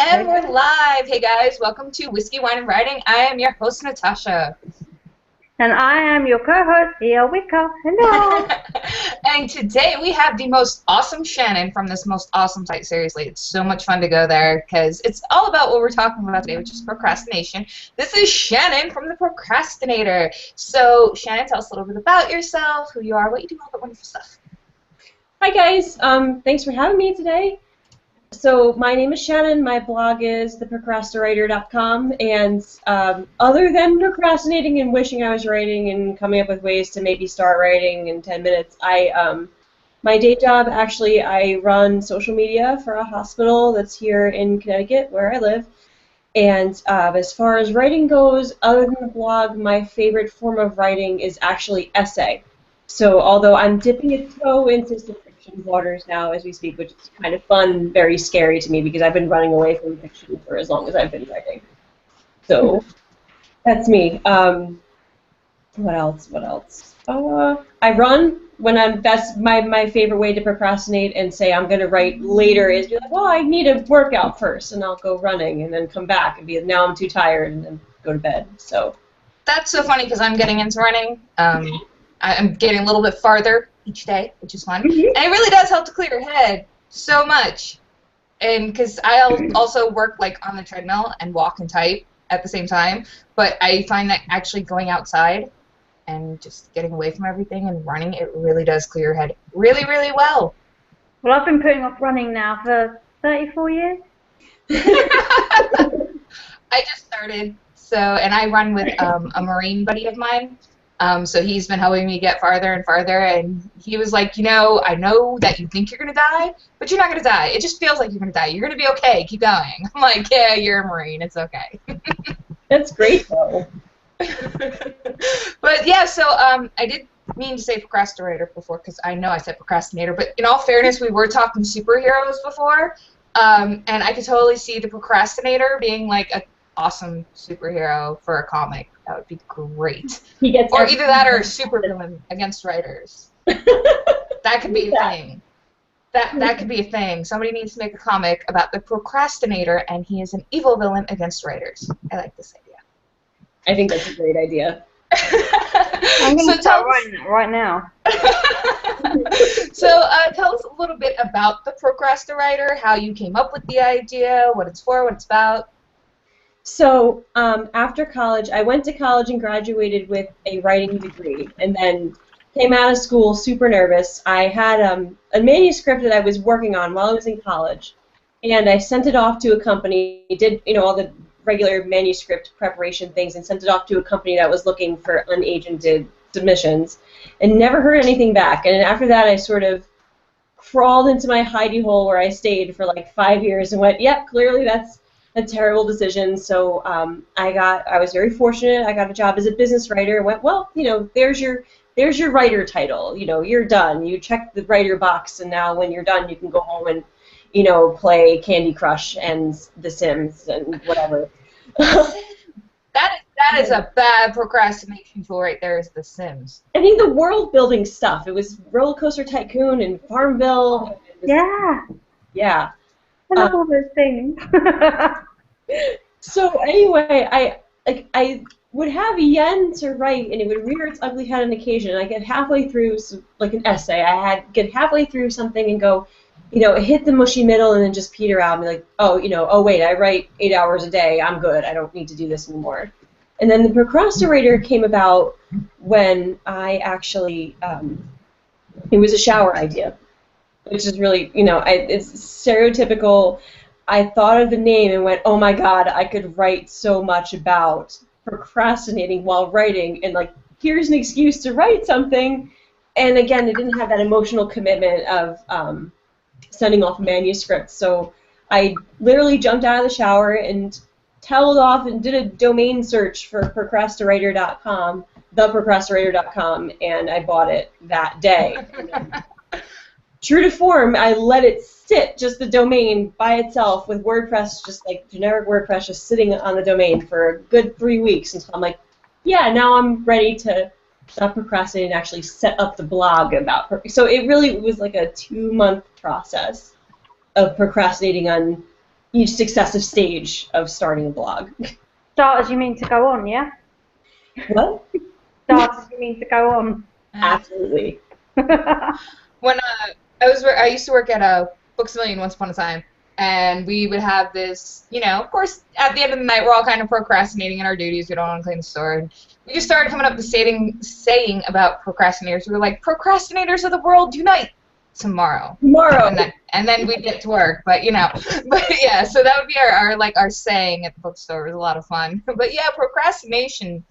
And we're live. Hey guys, welcome to Whiskey, Wine, and Writing. I am your host, Natasha. And I am your co-host, Wicca. Hello. And today we have the most awesome Shannon from this most awesome site. Seriously, it's so much fun to go there because it's all about what we're talking about today, which is procrastination. This is Shannon from the Procrastinator. So, Shannon, tell us a little bit about yourself, who you are, what you do, all that wonderful stuff. Hi guys, thanks for having me today. So my name is Shanan, my blog is theprocrastiwriter.com, and other than procrastinating and wishing I was writing and coming up with ways to maybe start writing in 10 minutes, my day job, actually, I run social media for a hospital that's here in Connecticut where I live, and as far as writing goes, other than the blog, my favorite form of writing is actually essay. So although I'm dipping a toe into some fiction waters now as we speak, which is kind of fun, very scary to me because I've been running away from fiction for as long as I've been writing. So that's me. What else? I run when that's my favorite way to procrastinate and say I'm going to write later is be like, well, I need a workout first, and I'll go running and then come back and be now I'm too tired and then go to bed. So that's so funny because I'm getting into running. I'm getting a little bit farther each day, which is fun. Mhm. And it really does help to clear your head so much. And because I also work like on the treadmill and walk and type at the same time, but I find that actually going outside and just getting away from everything and running, it really does clear your head really, really well. Well, I've been putting off running now for 34 years. I just started, and I run with a Marine buddy of mine. So he's been helping me get farther and farther, and he was like, I know that you think you're going to die, but you're not going to die. It just feels like you're going to die. You're going to be okay. Keep going. I'm like, yeah, you're a Marine. It's okay. that's great though. But yeah, so I did mean to say Procrastinator before because I know I said Procrastinator, but in all fairness, we were talking superheroes before, and I could totally see the Procrastinator being like an awesome superhero for a comic. That would be great. He gets or either that or Supervillain against writers. That could be a thing. That could be a thing. Somebody needs to make a comic about the Procrastinator, and he is an evil villain against writers. I like this idea. I think that's a great idea. I'm going to start writing it right now. So tell us a little bit about the Procrastiwriter, how you came up with the idea, what it's for, what it's about. So after college, I went to college and graduated with a writing degree, and then came out of school super nervous. I had a manuscript that I was working on while I was in college, and I sent it off to a company, did all the regular manuscript preparation things, and sent it off to a company that was looking for unagented submissions, and never heard anything back. And after that, I sort of crawled into my hidey hole where I stayed for like 5 years and went, yep, clearly that's a terrible decision. So I was very fortunate. I got a job as a business writer and went, well, there's your writer title. You're done. You checked the writer box, and now when you're done, you can go home and play Candy Crush and The Sims and whatever. That is a bad procrastination tool right there, is The Sims. I mean, the world building stuff. It was Roller Coaster Tycoon and Farmville. Yeah. Yeah. I love all those things. So anyway, I would have yen to write, and it would rear its ugly head on occasion. I get halfway through, like an essay. Get halfway through something and go, hit the mushy middle and then just peter out and be like, oh wait, I write 8 hours a day. I'm good. I don't need to do this anymore. And then the Procrastinator came about when I actually, it was a shower idea, which is really, it's stereotypical. I thought of the name and went, oh my God, I could write so much about procrastinating while writing, and like, here's an excuse to write something. And again, it didn't have that emotional commitment of sending off manuscripts. So I literally jumped out of the shower and toweled off and did a domain search for Procrastiwriter.com, theprocrastiwriter.com, and I bought it that day. True to form, I let it sit, just the domain by itself with WordPress, just like generic WordPress, just sitting on the domain for a good 3 weeks until I'm like, yeah, now I'm ready to stop procrastinating and actually set up the blog about. So it really was like a 2-month process of procrastinating on each successive stage of starting a blog. Start as you mean to go on, yeah? What? Start as you mean to go on. Absolutely. When I used to work at Books A Million once upon a time, and we would have this, of course, at the end of the night, we're all kind of procrastinating in our duties. We don't want to clean the store. And we just started coming up with saying about procrastinators. We were like, procrastinators of the world, unite tomorrow. And then we'd get to work. But, but yeah, so that would be our saying at the bookstore. It was a lot of fun. But yeah, procrastination,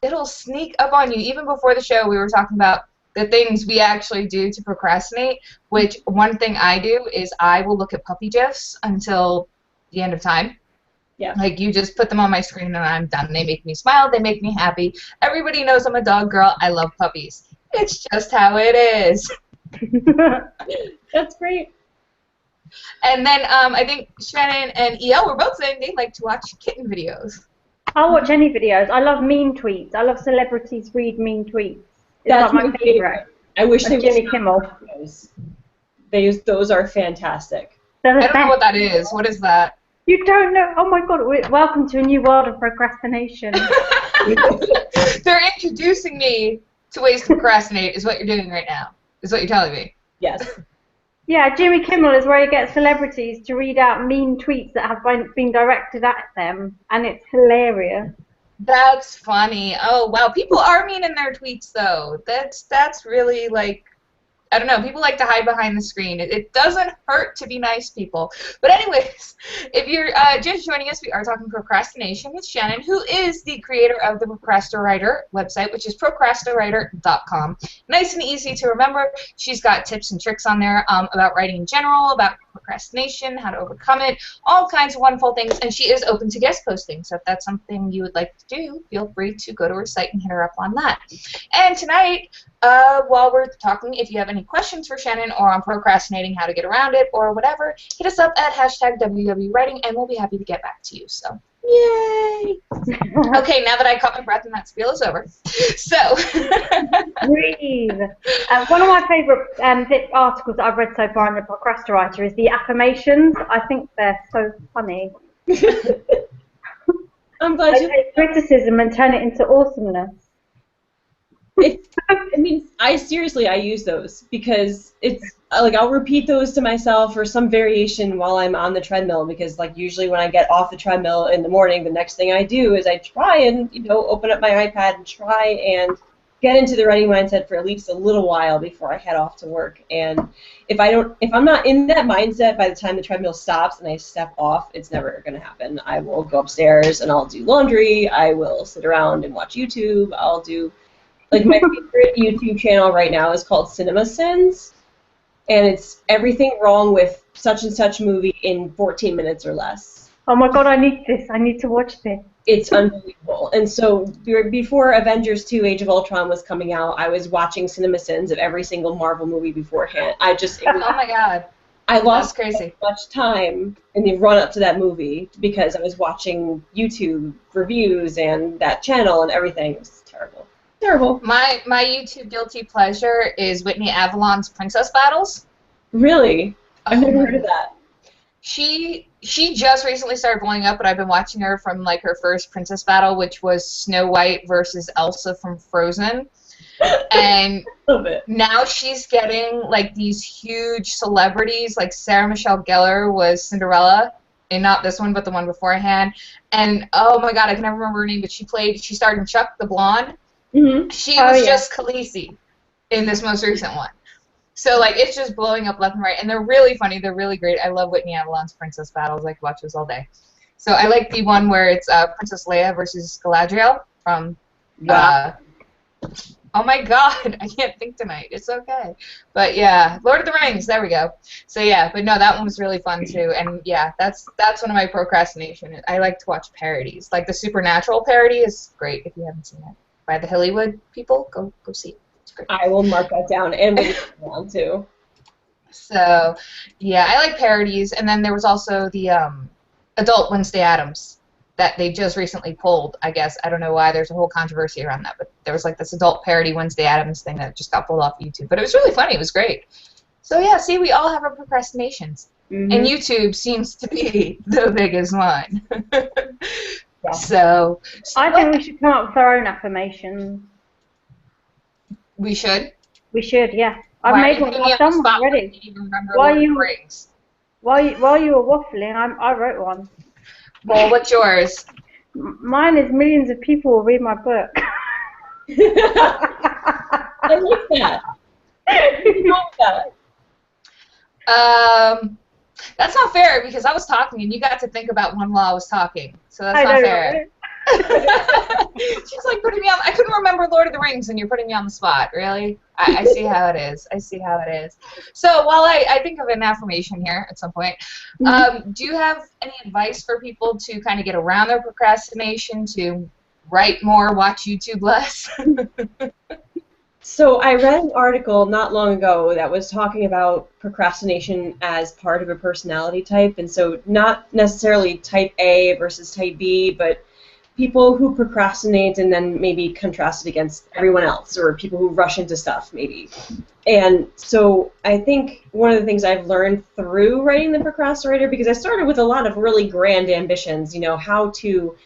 it'll sneak up on you. Even before the show, we were talking about the things we actually do to procrastinate, which one thing I do is I will look at puppy GIFs until the end of time. Yeah. Like, you just put them on my screen and I'm done. They make me smile. They make me happy. Everybody knows I'm a dog girl. I love puppies. It's just how it is. That's great. And then I think Shannon and EL were both saying they like to watch kitten videos. I'll watch any videos. I love mean tweets. I love celebrities read mean tweets. That's my favorite. I wish they Jimmy Kimmel. Those are fantastic. I don't know what that is. What is that? You don't know? Oh my God! Welcome to a new world of procrastination. They're introducing me to ways to procrastinate. Is what you're doing right now. Is what you're telling me. Yes. Yeah, Jimmy Kimmel is where he gets celebrities to read out mean tweets that have been directed at them, and it's hilarious. That's funny. Oh, wow. People are mean in their tweets, though. That's really, like, I don't know. People like to hide behind the screen. It doesn't hurt to be nice, people. But anyways, if you're just joining us, we are talking procrastination with Shannon, who is the creator of the Procrastiwriter website, which is procrastiwriter.com. Nice and easy to remember. She's got tips and tricks on there about writing in general, about procrastination, how to overcome it, all kinds of wonderful things. And she is open to guest posting. So if that's something you would like to do, feel free to go to her site and hit her up on that. And tonight, while we're talking, if you have any questions for Shannon or on procrastinating, how to get around it or whatever, hit us up at #WWWriting and we'll be happy to get back to you. So, yay! Okay, now that I caught my breath and that spiel is over. So, breathe. One of my favorite articles that I've read so far in the Procrastiwriter is the affirmations. I think they're so funny. I'm glad you take criticism and turn it into awesomeness. I use those because it's like I'll repeat those to myself or some variation while I'm on the treadmill because like usually when I get off the treadmill in the morning, the next thing I do is I try and open up my iPad and try and get into the writing mindset for at least a little while before I head off to work. And if I'm not in that mindset by the time the treadmill stops and I step off, it's never going to happen. I will go upstairs and I'll do laundry. I will sit around and watch YouTube. I'll do like my favorite YouTube channel right now is called Cinema Sins, and it's everything wrong with such and such movie in 14 minutes or less. Oh my God, I need this. I need to watch this. It's unbelievable. And so before Avengers 2 Age of Ultron was coming out, I was watching Cinema Sins of every single Marvel movie beforehand. Oh my God. I lost crazy. So much time in the run-up to that movie because I was watching YouTube reviews and that channel and everything. It was terrible. Terrible. My YouTube guilty pleasure is Whitney Avalon's Princess Battles. Really? I've never heard of that. She just recently started blowing up, but I've been watching her from like her first princess battle, which was Snow White versus Elsa from Frozen. And now she's getting like these huge celebrities, like Sarah Michelle Gellar was Cinderella, and not this one, but the one beforehand. And oh my God, I can never remember her name, but she starred in Chuck the Blonde. Mm-hmm. She was just Khaleesi in this most recent one. So, like, it's just blowing up left and right. And they're really funny. They're really great. I love Whitney Avalon's Princess Battles. I could watch those all day. So I like the one where it's Princess Leia versus Galadriel from... oh, my God. I can't think tonight. It's okay. But, yeah, Lord of the Rings. There we go. So, yeah. But, no, that one was really fun, too. And, yeah, that's one of my procrastination. I like to watch parodies. Like, the Supernatural parody is great if you haven't seen it. By the Hillywood people, go see it. It's great. I will mark that down and wait down too. So, yeah, I like parodies, and then there was also the adult Wednesday Addams that they just recently pulled. I guess I don't know why. There's a whole controversy around that, but there was like this adult parody Wednesday Addams thing that just got pulled off YouTube. But it was really funny. It was great. So yeah, see, we all have our procrastinations. And YouTube seems to be the biggest one. Yeah. So I think we should come up with our own affirmations. we should. We should, yeah. Why I've are made you one. putting me I've on the done one spot when I already. can't even remember While Lord of the you Rings? while you were waffling, I wrote one. Well, what's yours? Mine is millions of people will read my book. I like that. Nothing wrong with that. That's not fair because I was talking and you got to think about one while I was talking. So that's I not know, fair. right? She's like putting me on. I couldn't remember Lord of the Rings and you're putting me on the spot. Really? I see how it is. I see how it is. So while I think of an affirmation here at some point, do you have any advice for people to kind of get around their procrastination, to write more, watch YouTube less? So I read an article not long ago that was talking about procrastination as part of a personality type, and so not necessarily type A versus type B, but people who procrastinate and then maybe contrast it against everyone else, or people who rush into stuff maybe. And so I think one of the things I've learned through writing the Procrastiwriter, because I started with a lot of really grand ambitions, how to,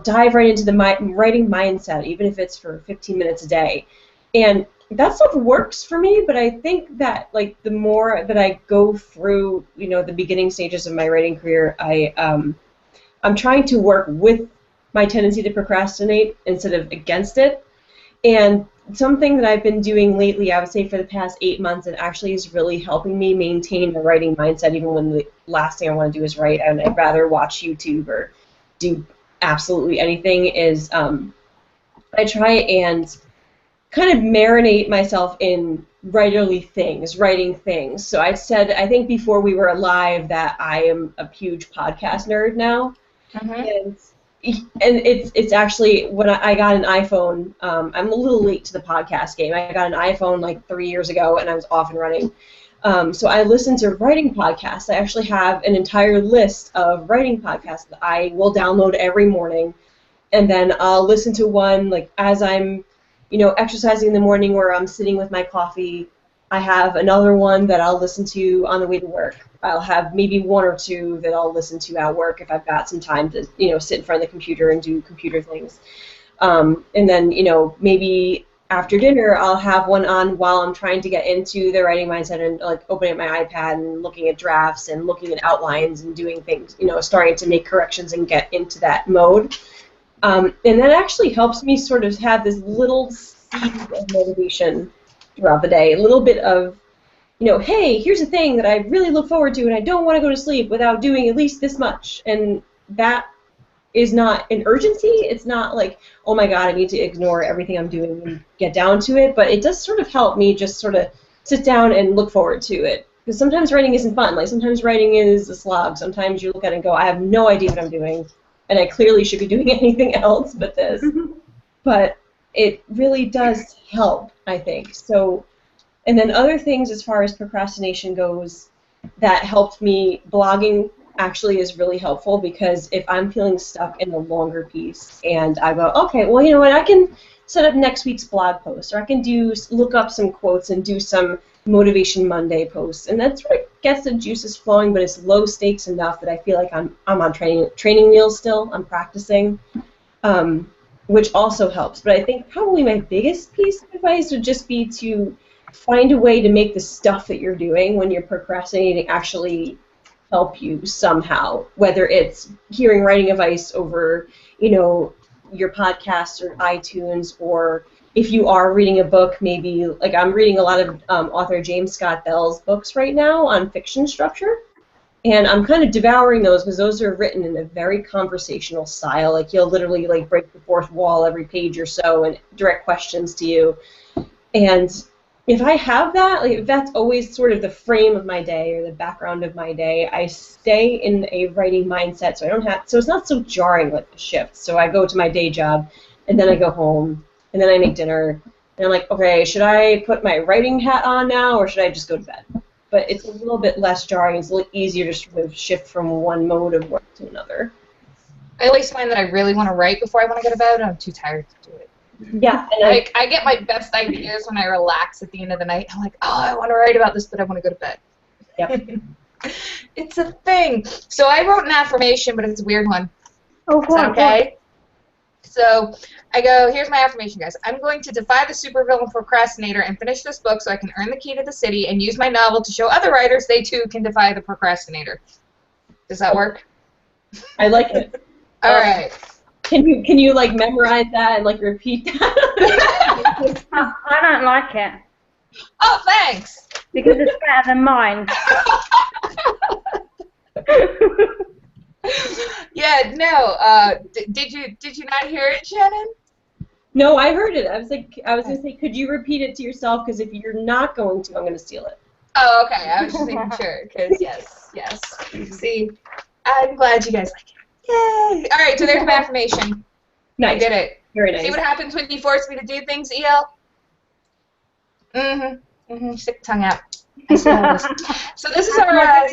dive right into the writing mindset, even if it's for 15 minutes a day. And that stuff works for me, but I think that the more that I go through, the beginning stages of my writing career, I'm trying to work with my tendency to procrastinate instead of against it. And something that I've been doing lately, I would say for the past 8 months, it actually is really helping me maintain a writing mindset, even when the last thing I want to do is write, and I'd rather watch YouTube or do absolutely anything, is I try and kind of marinate myself in writing things. So I think before we were live that I am a huge podcast nerd now. And it's actually, when I got an iPhone, I'm a little late to the podcast game. I got an iPhone like 3 years ago, and I was off and running. So I listen to writing podcasts. I actually have an entire list of writing podcasts that I will download every morning, and then I'll listen to one as I'm exercising in the morning, where I'm sitting with my coffee. I have another one that I'll listen to on the way to work. I'll have maybe one or two that I'll listen to at work if I've got some time to, sit in front of the computer and do computer things. And then, maybe after dinner, I'll have one on while I'm trying to get into the writing mindset and opening up my iPad and looking at drafts and looking at outlines and doing things, starting to make corrections and get into that mode. And that actually helps me sort of have this little seed of motivation throughout the day, a little bit of, hey, here's a thing that I really look forward to, and I don't want to go to sleep without doing at least this much. And that is not an urgency. It's not like, oh my God, I need to ignore everything I'm doing and get down to it. But it does sort of help me just sort of sit down and look forward to it. Because sometimes writing isn't fun. Sometimes writing is a slog. Sometimes you look at it and go, I have no idea what I'm doing, and I clearly should be doing anything else but this. But it really does help, I think. So, and then other things as far as procrastination goes that helped me, blogging actually is really helpful, because if I'm feeling stuck in a longer piece and I go, okay, well, you know what, I can set up next week's blog post, or I can look up some quotes and do some Motivation Monday posts, and that's what gets the juices flowing, but it's low stakes enough that I feel like I'm on training wheels still. I'm practicing, which also helps. But I think probably my biggest piece of advice would just be to find a way to make the stuff that you're doing when you're procrastinating actually help you somehow, whether it's hearing writing advice over, your podcast or iTunes, or if you are reading a book, maybe, I'm reading a lot of author James Scott Bell's books right now on fiction structure, and I'm kind of devouring those because those are written in a very conversational style. He'll literally break the fourth wall every page or so and direct questions to you. And if I have that, if that's always sort of the frame of my day or the background of my day, I stay in a writing mindset, so it's not so jarring the shift. So I go to my day job, and then I go home, and then I make dinner, and I'm like, okay, should I put my writing hat on now, or should I just go to bed? But it's a little bit less jarring. It's a little easier to sort of shift from one mode of work to another. I always find that I really want to write before I want to go to bed, and I'm too tired to do it. Yeah. And I get my best ideas when I relax at the end of the night. I'm like, oh, I want to write about this, but I want to go to bed. Yep. It's a thing. So I wrote an affirmation, but it's a weird one. Oh, Is go that on, go on. okay? So I go, here's my affirmation, guys. I'm going to defy the supervillain procrastinator and finish this book so I can earn the key to the city and use my novel to show other writers they too can defy the procrastinator. Does that work? I like it. All right. Can you like memorize that and like repeat that? I don't like it Oh, thanks. because it's better than mine. Yeah, no. Did you not hear it, Shannon? No, I heard it. I was gonna say, could you repeat it to yourself? Because if you're not going to, I'm gonna steal it. Oh, okay. I was just making sure, because yes. See, I'm glad you guys like it. Yay! All right, so there's my affirmation. Nice. I did it. Very nice. See what happens when you force me to do things, EL? Stick the tongue out. I see all this. So this is our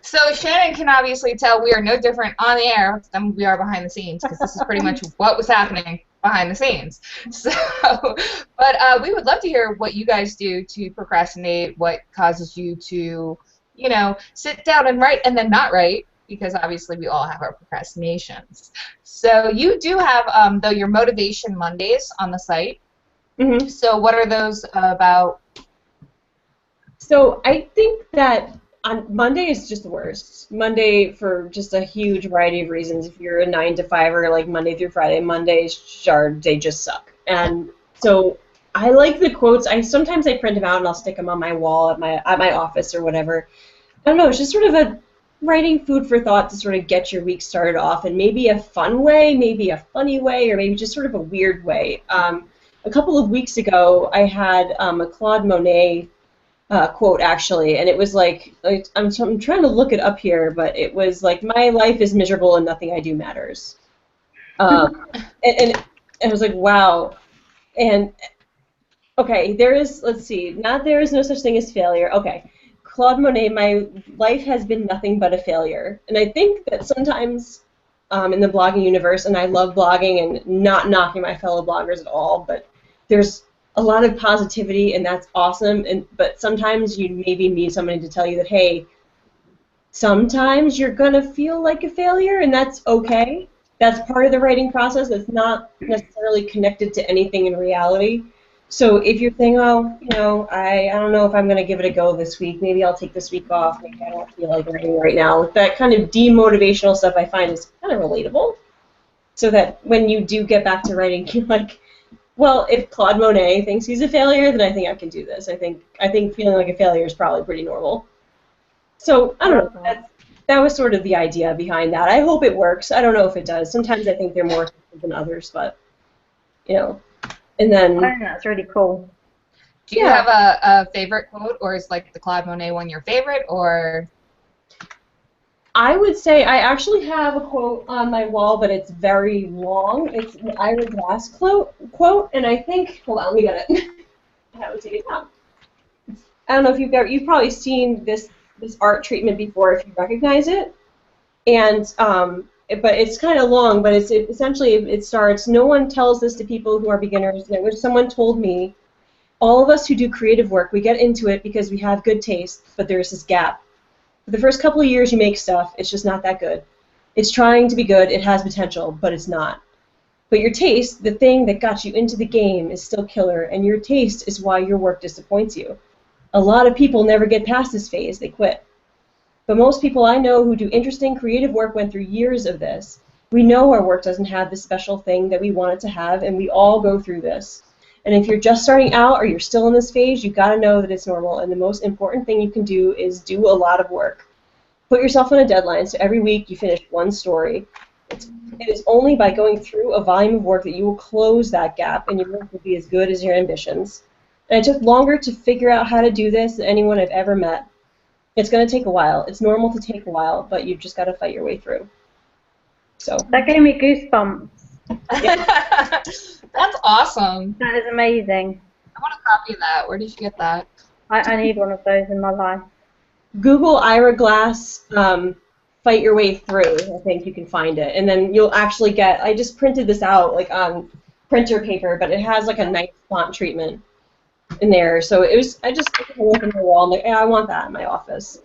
so Shannon can obviously tell we are no different on the air than we are behind the scenes, because this is pretty much what was happening behind the scenes. So, but we would love to hear what you guys do to procrastinate, what causes you to, sit down and write and then not write, because obviously we all have our procrastinations. So you do have, though, your Motivation Mondays on the site. Mm-hmm. So what are those about? So I think that on Monday is just the worst. Monday, for just a huge variety of reasons. If you're a 9 to 5er, like Monday through Friday, Mondays, they just suck. And so I like the quotes. Sometimes I print them out and I'll stick them on my wall at my office or whatever. I don't know. It's just sort of a writing food for thought to sort of get your week started off in maybe a fun way, maybe a funny way, or maybe just sort of a weird way. A couple of weeks ago, I had a Claude Monet quote, actually, and it was like I'm trying to look it up here, but it was like, my life is miserable and nothing I do matters. And I was like, wow. And okay, let's see, there is no such thing as failure. Okay, Claude Monet, my life has been nothing but a failure. And I think that sometimes in the blogging universe, and I love blogging and not knocking my fellow bloggers at all, but there's a lot of positivity, and that's awesome. But sometimes you maybe need somebody to tell you that, hey, sometimes you're going to feel like a failure, and that's okay. That's part of the writing process. It's not necessarily connected to anything in reality. So if you're saying, oh, I don't know if I'm going to give it a go this week, maybe I'll take this week off, maybe I don't feel like writing right now, that kind of demotivational stuff I find is kind of relatable. So that when you do get back to writing, you're like, well, if Claude Monet thinks he's a failure, then I think I can do this. I think feeling like a failure is probably pretty normal. So I don't know. That was sort of the idea behind that. I hope it works. I don't know if it does. Sometimes I think they're more effective than others, but and then. I think that's really cool. Do you have a favorite quote, or is like the Claude Monet one your favorite, or? I would say I actually have a quote on my wall, but it's very long. It's an Ira Glass quote, and I think, hold on, let me get it. I would take it down. I don't know if you've probably seen this art treatment before, if you recognize it. And but it's kind of long, but it starts, no one tells this to people who are beginners. I wish someone told me, all of us who do creative work, we get into it because we have good taste, but there's this gap. For the first couple of years you make stuff, it's just not that good. It's trying to be good, it has potential, but it's not. But your taste, the thing that got you into the game, is still killer, and your taste is why your work disappoints you. A lot of people never get past this phase, they quit. But most people I know who do interesting creative work went through years of this. We know our work doesn't have this special thing that we want it to have, and we all go through this. And if you're just starting out or you're still in this phase, you've got to know that it's normal, and the most important thing you can do is do a lot of work. Put yourself on a deadline, so every week you finish one story. It is only by going through a volume of work that you will close that gap, and your work will be as good as your ambitions. And it took longer to figure out how to do this than anyone I've ever met. It's going to take a while. It's normal to take a while, but you've just got to fight your way through. So That gave me goosebumps. Yeah. That's awesome. That is amazing. I want a copy of that. Where did you get that? I need one of those in my life. Google Ira Glass, fight your way through. I think you can find it. And then you'll actually get, I just printed this out like on printer paper, but it has like a nice font treatment. in there. So it was, I just looked on the wall, I'm like, yeah, I want that in my office.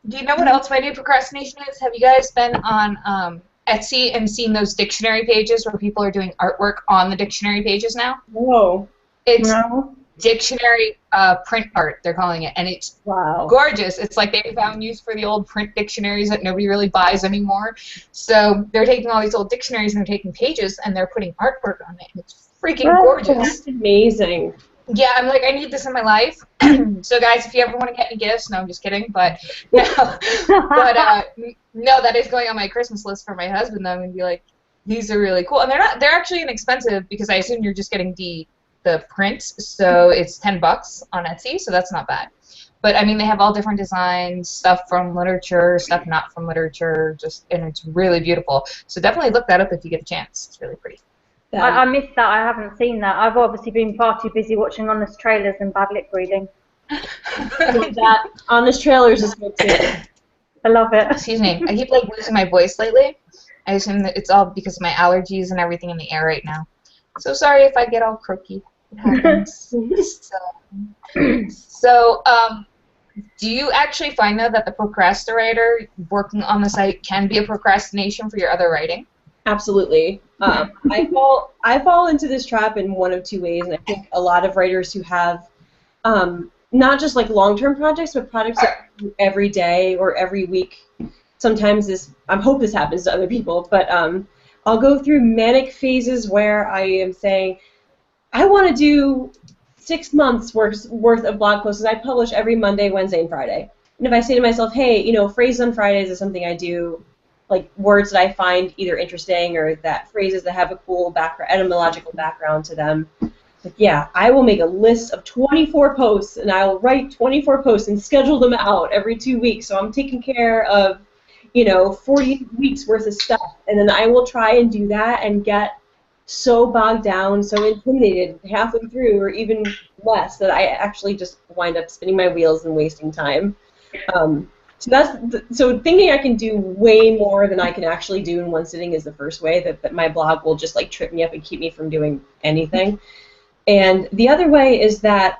Do you know what else my new procrastination is? Have you guys been on Etsy and seen those dictionary pages where people are doing artwork on the dictionary pages now? Whoa. It's No. dictionary print art, they're calling it, and it's Wow. gorgeous. It's like they found use for the old print dictionaries that nobody really buys anymore. So they're taking all these old dictionaries and they're taking pages and they're putting artwork on it, and it's freaking gorgeous. That's amazing. Yeah, I'm like, I need this in my life. So guys, if you ever want to get me gifts, no, I'm just kidding, but no, no, that is going on my Christmas list for my husband. Though I'm gonna be like, these are really cool, and they're actually inexpensive because I assume you're just getting the print, so it's $10 on Etsy, so that's not bad. But I mean, they have all different designs, stuff from literature, stuff not from literature, and it's really beautiful. So definitely look that up if you get a chance. It's really pretty. I missed that. I haven't seen that. I've obviously been far too busy watching honest trailers and bad lip reading. That honest trailers is good too. I love it. Excuse me. I keep like losing my voice lately. I assume that it's all because of my allergies and everything in the air right now. So sorry if I get all croaky. It happens. So, do you actually find though that the Procrastiwriter working on the site can be a procrastination for your other writing? Absolutely. I fall into this trap in one of two ways, and I think a lot of writers who have not just like long-term projects, but projects that do every day or every week. Sometimes I hope this happens to other people, but I'll go through manic phases where I am saying, I want to do 6 months worth of blog posts, and I publish every Monday, Wednesday, and Friday. And if I say to myself, hey, phrases on Fridays is something I do, like words that I find either interesting or that phrases that have a cool etymological background to them. Like, yeah, I will make a list of 24 posts, and I'll write 24 posts and schedule them out every 2 weeks. So I'm taking care of, 40 weeks worth of stuff. And then I will try and do that and get so bogged down, so intimidated halfway through, or even less, that I actually just wind up spinning my wheels and wasting time. So thinking I can do way more than I can actually do in one sitting is the first way that my blog will just like trip me up and keep me from doing anything. And the other way is that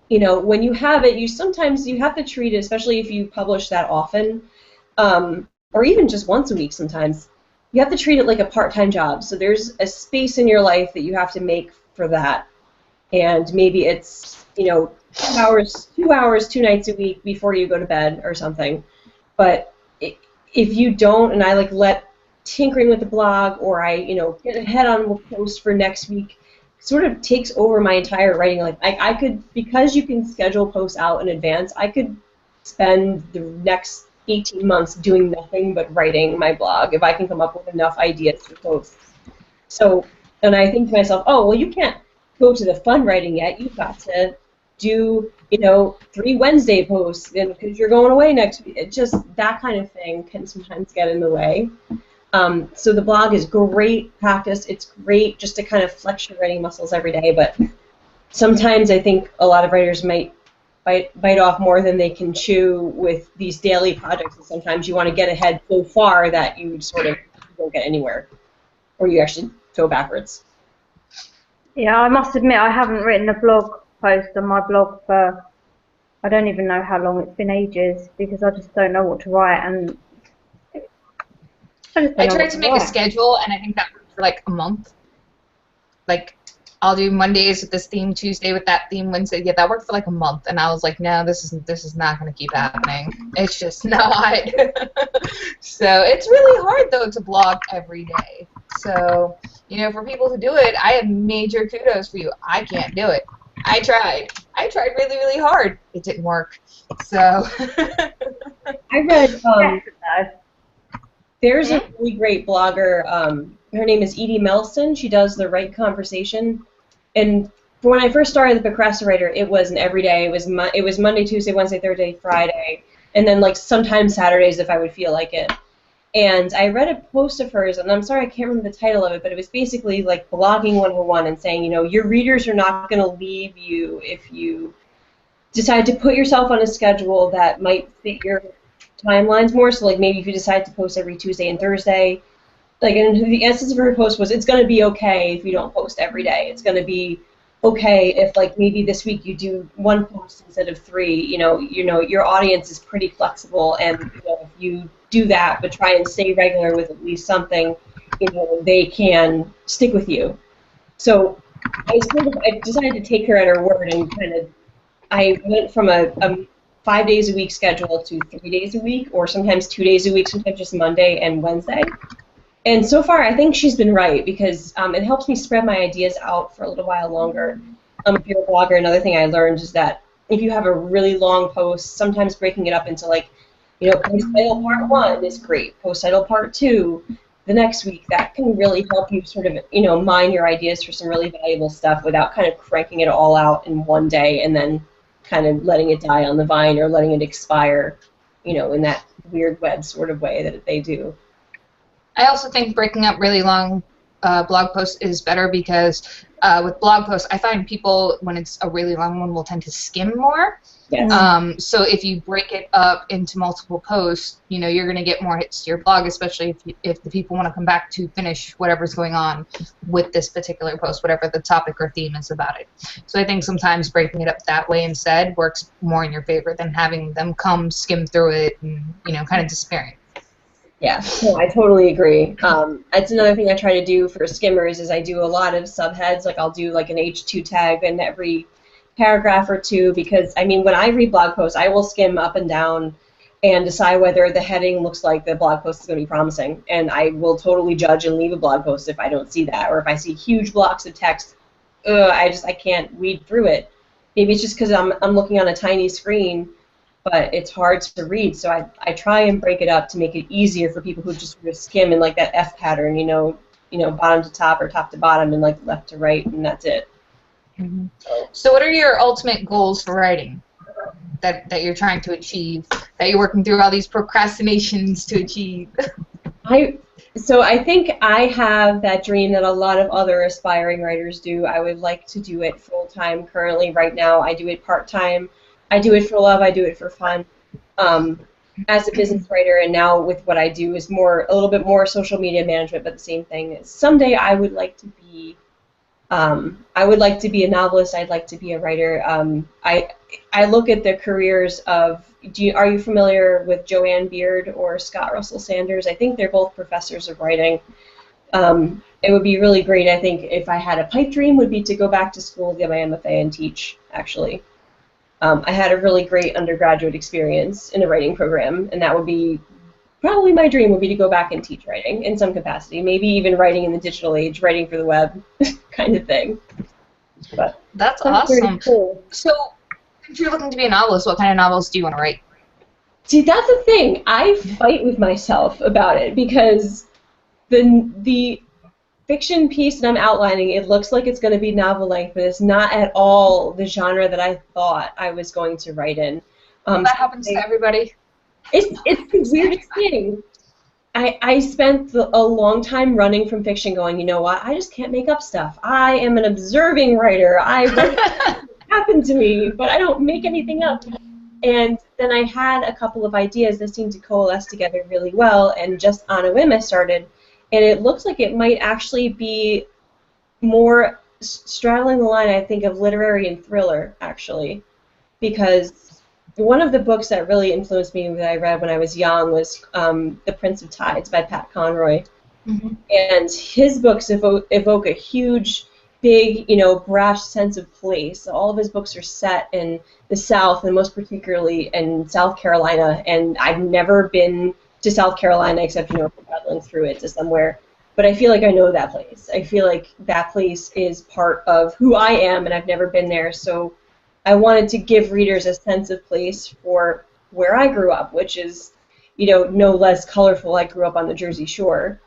when you have it, sometimes you have to treat it, especially if you publish that often, or even just once a week sometimes, you have to treat it like a part-time job. So there's a space in your life that you have to make for that. And maybe it's, 2 hours, 2 nights a week before you go to bed or something. But if you don't, and I let tinkering with the blog, or I, get ahead on a post for next week, sort of takes over my entire writing life. I could, because you can schedule posts out in advance, I could spend the next 18 months doing nothing but writing my blog if I can come up with enough ideas for posts. So, and I think to myself, oh, well, you can't go to the fun writing yet. You've got to do, 3 Wednesday posts because you're going away next week. It just, that kind of thing can sometimes get in the way. So the blog is great practice. It's great just to kind of flex your writing muscles every day, but sometimes I think a lot of writers might bite off more than they can chew with these daily projects, and sometimes you want to get ahead so far that you sort of don't get anywhere, or you actually go backwards. Yeah, I must admit I haven't written a blog post on my blog for, I don't even know how long. It's been ages, because I just don't know what to write, and I tried to make a schedule, and I think that worked for like a month. Like, I'll do Mondays with this theme, Tuesday with that theme, Wednesday. Yeah, that worked for like a month, and I was like, no, this is not going to keep happening. It's just not. So it's really hard though to blog every day. So for people who do it, I have major kudos for you. I can't do it. I tried really, really hard. It didn't work. So I read. There's a really great blogger. Her name is Edie Melston. She does the Right Conversation. And when I first started the Procrastiwriter, it was an everyday. It was Monday, Tuesday, Wednesday, Thursday, Friday, and then like sometimes Saturdays if I would feel like it. And I read a post of hers, and I'm sorry I can't remember the title of it, but it was basically like blogging 101 and saying, your readers are not going to leave you if you decide to put yourself on a schedule that might fit your timelines more. So like maybe if you decide to post every Tuesday and Thursday, like, and the essence of her post was, it's going to be okay if you don't post every day. It's going to be okay if like maybe this week you do one post instead of three. Your audience is pretty flexible, and if you do that, but try and stay regular with at least something, they can stick with you. So I decided to take her at her word and I went from a 5 days a week schedule to 3 days a week, or sometimes 2 days a week, sometimes just Monday and Wednesday. And so far, I think she's been right, because it helps me spread my ideas out for a little while longer. If you're a blogger, another thing I learned is that if you have a really long post, sometimes breaking it up into post title part 1 is great, post title part 2 the next week, that can really help you sort of, mine your ideas for some really valuable stuff without kind of cranking it all out in one day and then kind of letting it die on the vine or letting it expire, in that weird web sort of way that they do. I also think breaking up really long blog posts is better, because with blog posts, I find people, when it's a really long one, will tend to skim more. Yes. So if you break it up into multiple posts, you're going to get more hits to your blog, especially if the people want to come back to finish whatever's going on with this particular post, whatever the topic or theme is about it. So I think sometimes breaking it up that way instead works more in your favor than having them come skim through it and, kind of disappearing. Yeah, no, I totally agree. That's another thing I try to do for skimmers is I do a lot of subheads. Like I'll do like an H2 tag in every paragraph or two, because when I read blog posts, I will skim up and down and decide whether the heading looks like the blog post is going to be promising, and I will totally judge and leave a blog post if I don't see that, or if I see huge blocks of text, I can't read through it. Maybe it's just because I'm looking on a tiny screen, but it's hard to read, so I try and break it up to make it easier for people who just sort of skim in like that F pattern, bottom to top or top to bottom and like left to right, and that's it. Mm-hmm. So what are your ultimate goals for writing that you're trying to achieve, that you're working through all these procrastinations to achieve? So I think I have that dream that a lot of other aspiring writers do. I would like to do it full-time. Currently, right now, I do it part-time. I do it for love. I do it for fun. As a business writer, and now with what I do is a little bit more social media management, but the same thing. Someday I would like to be a novelist. I'd like to be a writer. I look at the careers of. Are you familiar with Joanne Beard or Scott Russell Sanders? I think they're both professors of writing. It would be really great. I think if I had a pipe dream, would be to go back to school, get my MFA, and teach. Actually, I had a really great undergraduate experience in a writing program, and that would be probably my dream, would be to go back and teach writing in some capacity, maybe even writing in the digital age, writing for the web kind of thing. But that's awesome. Cool. So if you're looking to be a novelist, what kind of novels do you want to write? See, that's the thing. I fight with myself about it, because the fiction piece that I'm outlining, it looks like it's going to be novel length, but it's not at all the genre that I thought I was going to write in. That happens to everybody. It's the weirdest thing. I spent a long time running from fiction going, you know what, I just can't make up stuff. I am an observing writer. I write what happened to me, but I don't make anything up. And then I had a couple of ideas that seemed to coalesce together really well, and just on a whim I started. And it looks like it might actually be more straddling the line, I think, of literary and thriller, actually. Because one of the books that really influenced me that I read when I was young was The Prince of Tides by Pat Conroy. Mm-hmm. And his books evoke a huge, big, brash sense of place. All of his books are set in the South, and most particularly in South Carolina. And I've never been to South Carolina except, traveling through it to somewhere. But I feel like I know that place. I feel like that place is part of who I am, and I've never been there. So I wanted to give readers a sense of place for where I grew up, which is, no less colorful. I grew up on the Jersey Shore.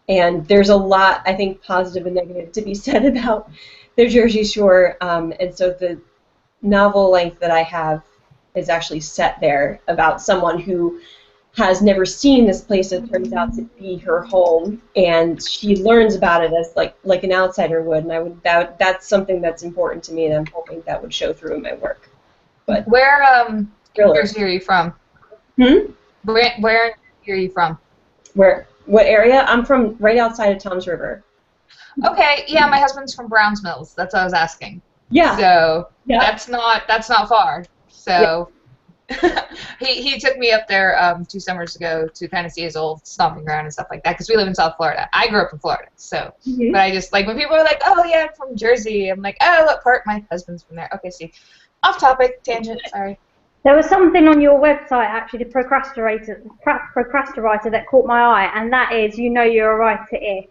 And there's a lot, I think, positive and negative to be said about the Jersey Shore. And so the novel length that I have is actually set there about someone who has never seen this place that turns out to be her home, and she learns about it as like an outsider would. And that's something that's important to me, and I'm hoping that would show through in my work. But where Jersey are you from? Where in Jersey are you from? What area? I'm from right outside of Toms River. Okay, yeah, my husband's from Browns Mills. That's what I was asking. Yeah. So Yeah. that's not far. So he took me up there 2 summers ago to kind of see his old stomping ground and stuff like that, because we live in South Florida. I grew up in Florida, so but I just like when people are like, oh yeah, I'm from Jersey, I'm like, oh, what part? My husband's from there. Okay, see, off topic, tangent, sorry. There was something on your website, actually, the Procrastiwriter, that caught my eye, and that is, you know you're a writer if.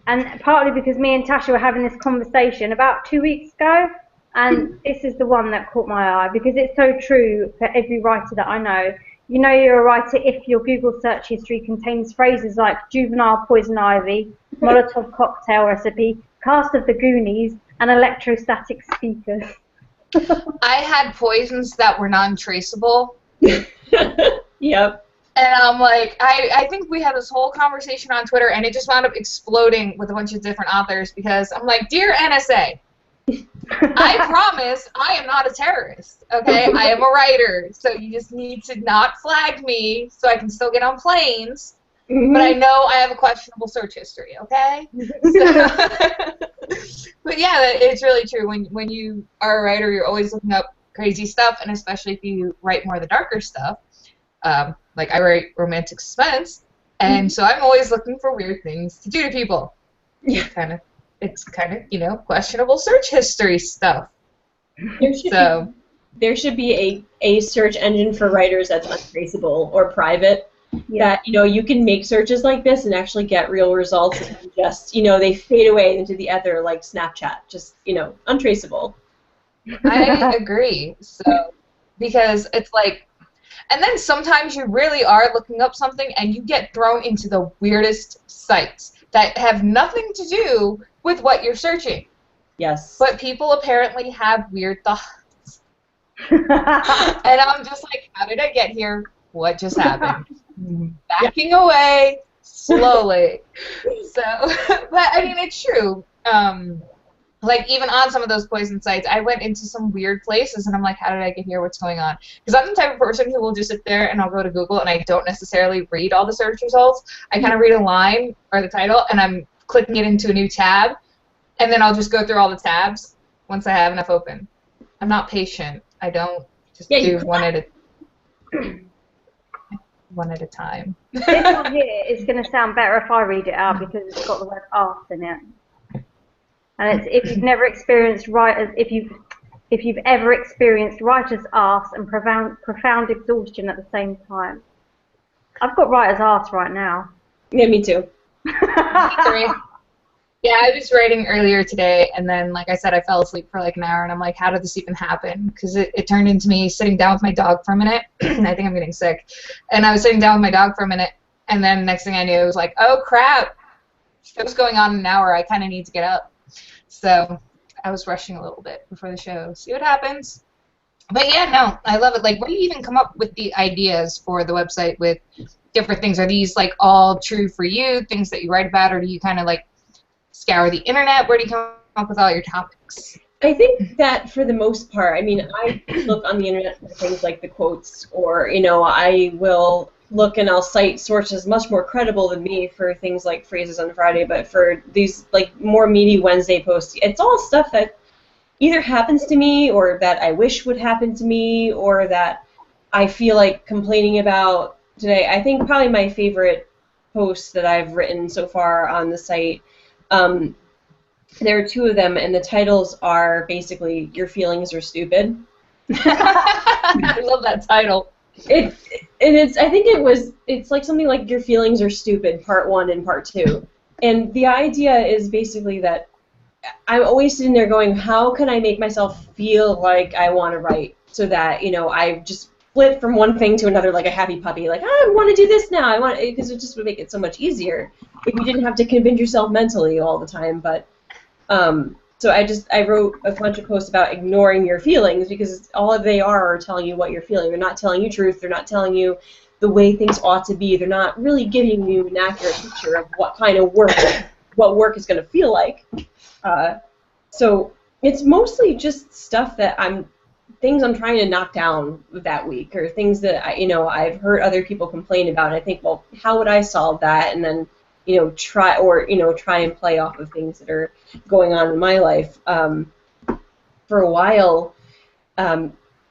And partly because me and Tasha were having this conversation about 2 weeks ago, and this is the one that caught my eye, because it's so true for every writer that I know. You know you're a writer if your Google search history contains phrases like juvenile poison ivy, Molotov cocktail recipe, cast of the Goonies, and electrostatic speakers. I had poisons that were non-traceable. Yep. And I'm like, I think we had this whole conversation on Twitter, and it just wound up exploding with a bunch of different authors, because I'm like, dear NSA, I promise I am not a terrorist, okay? I am a writer, so you just need to not flag me so I can still get on planes, but I know I have a questionable search history, okay? So, but yeah, it's really true. When you are a writer, you're always looking up crazy stuff, and especially if you write more of the darker stuff. Like I write romantic suspense, and so I'm always looking for weird things to do to people. Yeah. It's kind of you know, questionable search history stuff. There should be a search engine for writers that's untraceable or private. Yeah. That, you know, you can make searches like this and actually get real results, and just, you know, they fade away into the ether like Snapchat, just, you know, untraceable. I agree. So because it's like, and then sometimes you really are looking up something and you get thrown into the weirdest sites that have nothing to do with what you're searching. Yes. But people apparently have weird thoughts. And I'm just like, how did I get here? What just happened? Backing away slowly. So, but I mean, it's true. Like, even on some of those poison sites, I went into some weird places, and I'm like, how did I get here? What's going on? Because I'm the type of person who will just sit there, and I'll go to Google, and I don't necessarily read all the search results. I kind of read a line or the title, and I'm clicking it into a new tab, and then I'll just go through all the tabs once I have enough open. I'm not patient. I don't just do one at a time. This one here is going to sound better if I read it out, because it's got the word arse in it. And it's, if you've never experienced if you've ever experienced writer's arse and profound exhaustion at the same time. I've got writer's arse right now. Yeah, me too. Sorry. Yeah, I was writing earlier today, and then, like I said, I fell asleep for like an hour, and I'm like, how did this even happen? Because it turned into me sitting down with my dog for a minute. I think I'm getting sick. And I was sitting down with my dog for a minute, and then next thing I knew, it was like, oh, crap. Show's going on in an hour. I kind of need to get up. So I was rushing a little bit before the show. See what happens. But yeah, no, I love it. Like, where do you even come up with the ideas for the website with different things? Are these, like, all true for you, things that you write about, or do you kind of, like, scour the internet? Where do you come up with all your topics? I think that for the most part, I mean, I look on the internet for things like the quotes, or, you know, I will look and I'll cite sources much more credible than me for things like Phrases on Friday, but for these, like, more meaty Wednesday posts, it's all stuff that either happens to me, or that I wish would happen to me, or that I feel like complaining about today. I think probably my favorite post that I've written so far on the site, there are 2 of them, and the titles are basically, Your Feelings Are Stupid. I love that title. I think it's like something like Your Feelings Are Stupid, Part 1 and Part 2. And the idea is basically that I'm always sitting there going, how can I make myself feel like I want to write, so that, you know, I just flip from one thing to another like a happy puppy, like, I want to do this now, because it just would make it so much easier if you didn't have to convince yourself mentally all the time. But so I wrote a bunch of posts about ignoring your feelings, because all they are telling you what you're feeling. They're not telling you truth. They're not telling you the way things ought to be. They're not really giving you an accurate picture of what kind of what work is going to feel like. So it's mostly just stuff that things I'm trying to knock down that week, or things that I've heard other people complain about, and I think, well, how would I solve that? And then, try and play off of things that are going on in my life. for a while,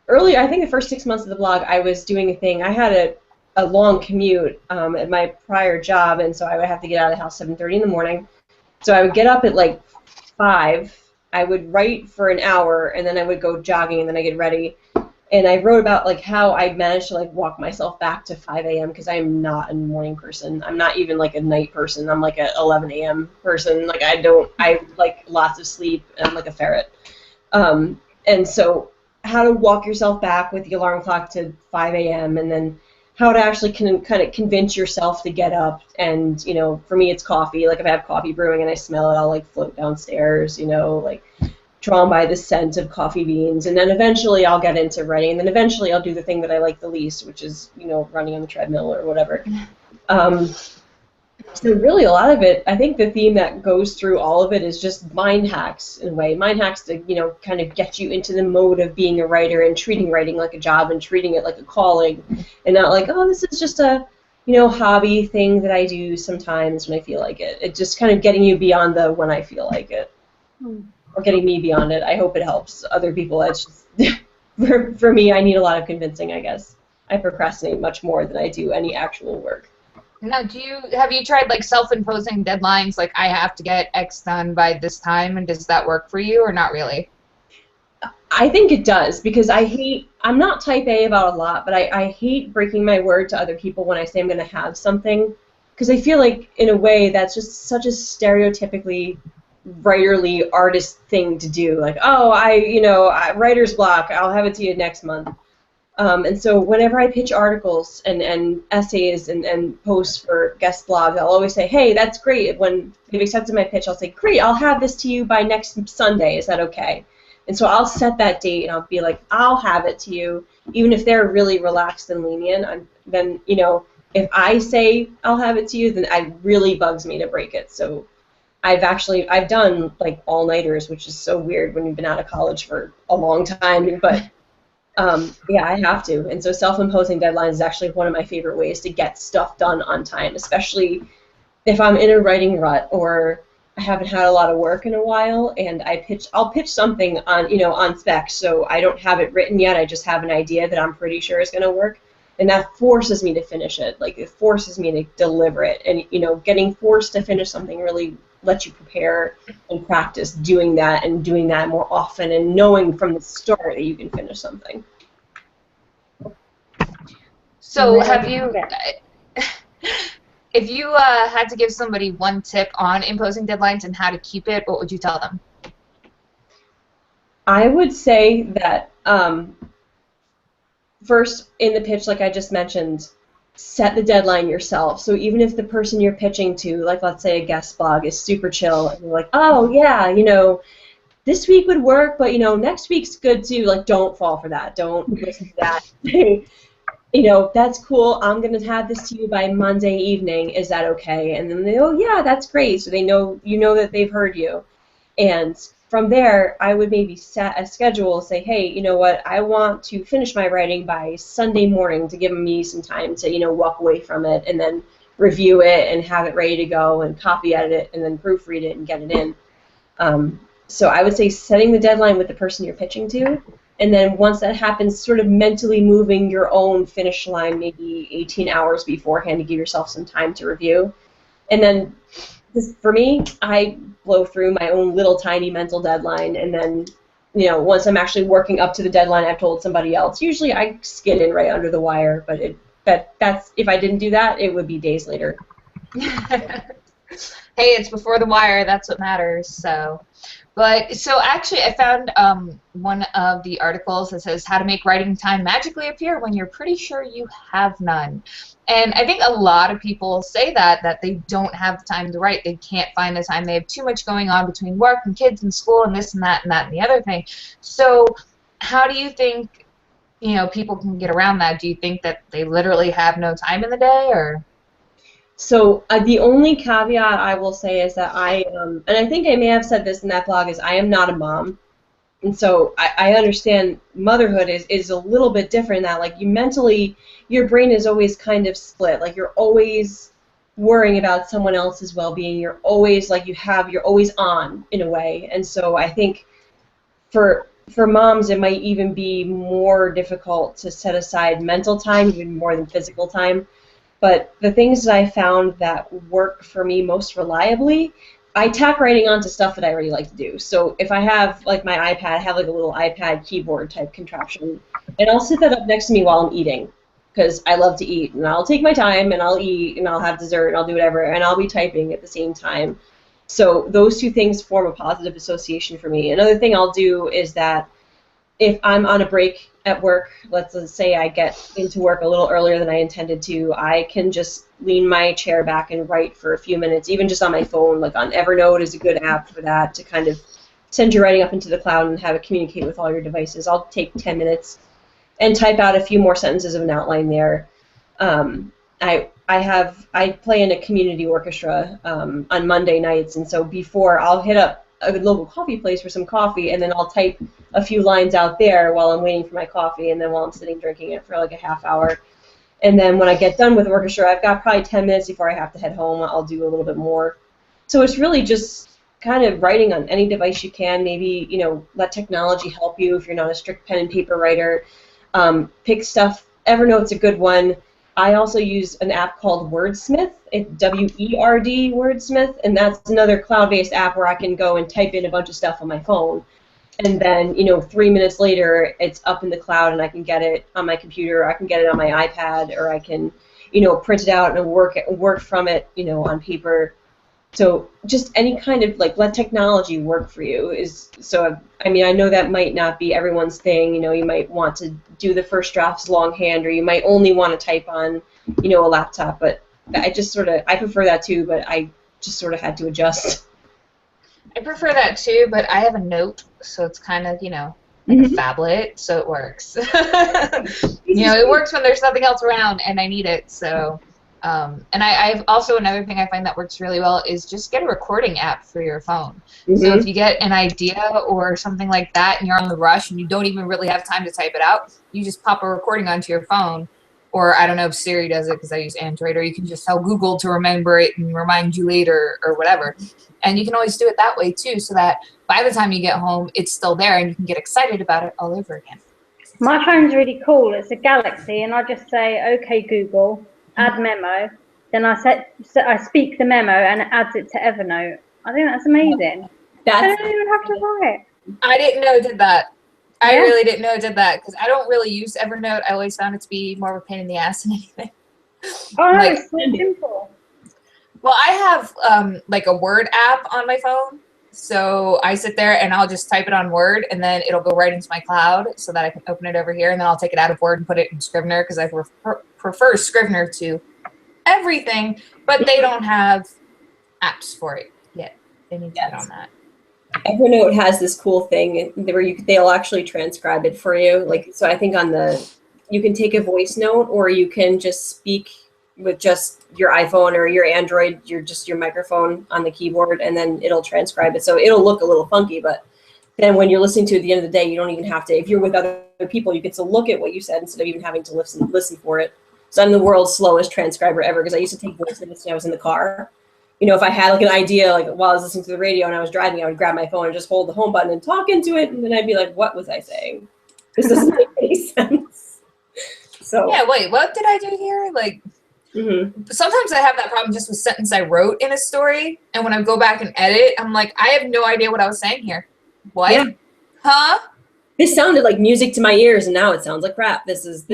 earlier, I think the first 6 months of the blog, I was doing a thing. I had a long commute at my prior job, and so I would have to get out of the house 7:30 in the morning. So I would get up at like 5. I would write for an hour, and then I would go jogging, and then I get ready. And I wrote about like how I managed to like walk myself back to 5 a.m. because I'm not a morning person. I'm not even like a night person. I'm like a 11 a.m. person. Like I like lots of sleep. I'm like a ferret. And so how to walk yourself back with the alarm clock to 5 a.m. and then how to actually kind of convince yourself to get up. And, you know, for me it's coffee. Like if I have coffee brewing and I smell it, I'll like float downstairs, you know, like drawn by the scent of coffee beans. And then eventually I'll get into writing. And then eventually I'll do the thing that I like the least, which is, you know, running on the treadmill or whatever. So really a lot of it, I think the theme that goes through all of it is just mind hacks in a way. Mind hacks to, you know, kind of get you into the mode of being a writer and treating writing like a job and treating it like a calling and not like, oh, this is just a, you know, hobby thing that I do sometimes when I feel like it. It's just kind of getting you beyond the when I feel like it. Or getting me beyond it. I hope it helps other people. It's just, for me, I need a lot of convincing, I guess. I procrastinate much more than I do any actual work. Now, have you tried like self-imposing deadlines, like I have to get X done by this time, and does that work for you or not really? I think it does because I'm not type A about a lot, but I hate breaking my word to other people when I say I'm going to have something because I feel like in a way that's just such a stereotypically writerly artist thing to do. Like, oh, writer's block, I'll have it to you next month. And so whenever I pitch articles and essays and posts for guest blogs, I'll always say, hey, that's great. When they've accepted my pitch, I'll say, great, I'll have this to you by next Sunday. Is that okay? And so I'll set that date, and I'll be like, I'll have it to you. Even if they're really relaxed and lenient, then, you know, if I say I'll have it to you, then it really bugs me to break it. So I've done, like, all-nighters, which is so weird when you've been out of college for a long time, but yeah, I have to. And so self-imposing deadlines is actually one of my favorite ways to get stuff done on time, especially if I'm in a writing rut or I haven't had a lot of work in a while and I'll pitch something on spec, so I don't have it written yet, I just have an idea that I'm pretty sure is going to work, and that forces me to finish it. Like, it forces me to deliver it, and, you know, getting forced to finish something really lets you prepare and practice doing that and doing that more often and knowing from the start that you can finish something. So have you, if you had to give somebody one tip on imposing deadlines and how to keep it, what would you tell them? I would say that first, in the pitch, like I just mentioned, set the deadline yourself. So even if the person you're pitching to, like let's say a guest blog, is super chill, and you're like, oh yeah, you know, this week would work, but you know, next week's good too. Like, don't fall for that. Don't listen to that. You know, that's cool. I'm gonna have this to you by Monday evening. Is that okay? And then they, oh yeah, that's great. So they know, you know, that they've heard you. And from there, I would maybe set a schedule, say, hey, you know what, I want to finish my writing by Sunday morning to give me some time to, you know, walk away from it and then review it and have it ready to go and copy edit it and then proofread it and get it in. So I would say setting the deadline with the person you're pitching to, and then once that happens, sort of mentally moving your own finish line maybe 18 hours beforehand to give yourself some time to review. And then for me, I blow through my own little tiny mental deadline, and then, you know, once I'm actually working up to the deadline I've told somebody else, usually I skid in right under the wire, but that's if I didn't do that, it would be days later. Hey, it's before the wire, that's what matters. So actually I found one of the articles that says how to make writing time magically appear when you're pretty sure you have none. And I think a lot of people say that they don't have the time to write. They can't find the time. They have too much going on between work and kids and school and this and that and that and the other thing. So how do you think, you know, people can get around that? Do you think that they literally have no time in the day, or? So the only caveat I will say is that and I think I may have said this in that blog, is I am not a mom. And so I understand motherhood is a little bit different in that, like, you mentally, your brain is always kind of split. Like, you're always worrying about someone else's well-being. You're always, like, you're always on, in a way. And so I think for for moms, it might even be more difficult to set aside mental time, even more than physical time. But the things that I found that work for me most reliably, I tack writing onto stuff that I already like to do. So if I have like my iPad, I have like a little iPad keyboard type contraption, and I'll sit that up next to me while I'm eating, because I love to eat, and I'll take my time and I'll eat and I'll have dessert and I'll do whatever, and I'll be typing at the same time. So those two things form a positive association for me. Another thing I'll do is that if I'm on a break at work, let's say I get into work a little earlier than I intended to, I can just lean my chair back and write for a few minutes, even just on my phone. Like on Evernote is a good app for that, to kind of send your writing up into the cloud and have it communicate with all your devices. I'll take 10 minutes and type out a few more sentences of an outline there. I play in a community orchestra on Monday nights, and so before I'll hit up a local coffee place for some coffee, and then I'll type a few lines out there while I'm waiting for my coffee, and then while I'm sitting drinking it for like a half hour. And then when I get done with orchestra, I've got probably 10 minutes before I have to head home. I'll do a little bit more. So it's really just kind of writing on any device you can. Maybe, let technology help you if you're not a strict pen and paper writer. Pick stuff. Evernote's a good one. I also use an app called Wordsmith. It's W-E-R-D, Wordsmith, and that's another cloud-based app where I can go and type in a bunch of stuff on my phone. And then, 3 minutes later, it's up in the cloud, and I can get it on my computer, I can get it on my iPad, or I can, print it out and work from it, on paper. So just any kind of, let technology work for you is, so, I know that might not be everyone's thing. You might want to do the first drafts longhand, or you might only want to type on, a laptop, but I prefer that too, but I just sort of had to adjust. I prefer that too, but I have a note, so it's kind of, like a phablet, so it works. It works when there's nothing else around and I need it, so. And I've also, another thing I find that works really well is just get a recording app for your phone. So if you get an idea or something like that and you're on the rush and you don't even really have time to type it out, you just pop a recording onto your phone. Or I don't know if Siri does it because I use Android, or you can just tell Google to remember it and remind you later or whatever. And you can always do it that way too, so that by the time you get home, it's still there and you can get excited about it all over again. My phone's really cool. It's a Galaxy, and I just say, "Okay, Google, add memo." Then I speak the memo, and it adds it to Evernote. I think that's amazing. I don't even have to write. I didn't know it did that. I really didn't know it did that, because I don't really use Evernote. I always found it to be more of a pain in the ass than anything. Oh, no, it's so simple. Well, I have a Word app on my phone, so I sit there and I'll just type it on Word, and then it'll go right into my cloud so that I can open it over here, and then I'll take it out of Word and put it in Scrivener, because I prefer Scrivener to everything, but they don't have apps for it yet. They need to get on that. Evernote has this cool thing where they'll actually transcribe it for you. So I think you can take a voice note, or you can just speak with just your iPhone or your Android, your microphone on the keyboard, and then it'll transcribe it. So it'll look a little funky, but then when you're listening to it at the end of the day, you don't even have to. If you're with other people, you get to look at what you said instead of even having to listen for it. So I'm the world's slowest transcriber ever, because I used to take voice notes when I was in the car. If I had an idea, while I was listening to the radio and I was driving, I would grab my phone and just hold the home button and talk into it, and then I'd be like, what was I saying? This doesn't make any sense. So yeah, wait, what did I do here? Sometimes I have that problem just with sentence I wrote in a story, and when I go back and edit, I'm like, I have no idea what I was saying here. What? Yeah. Huh? This sounded like music to my ears, and now it sounds like crap. This is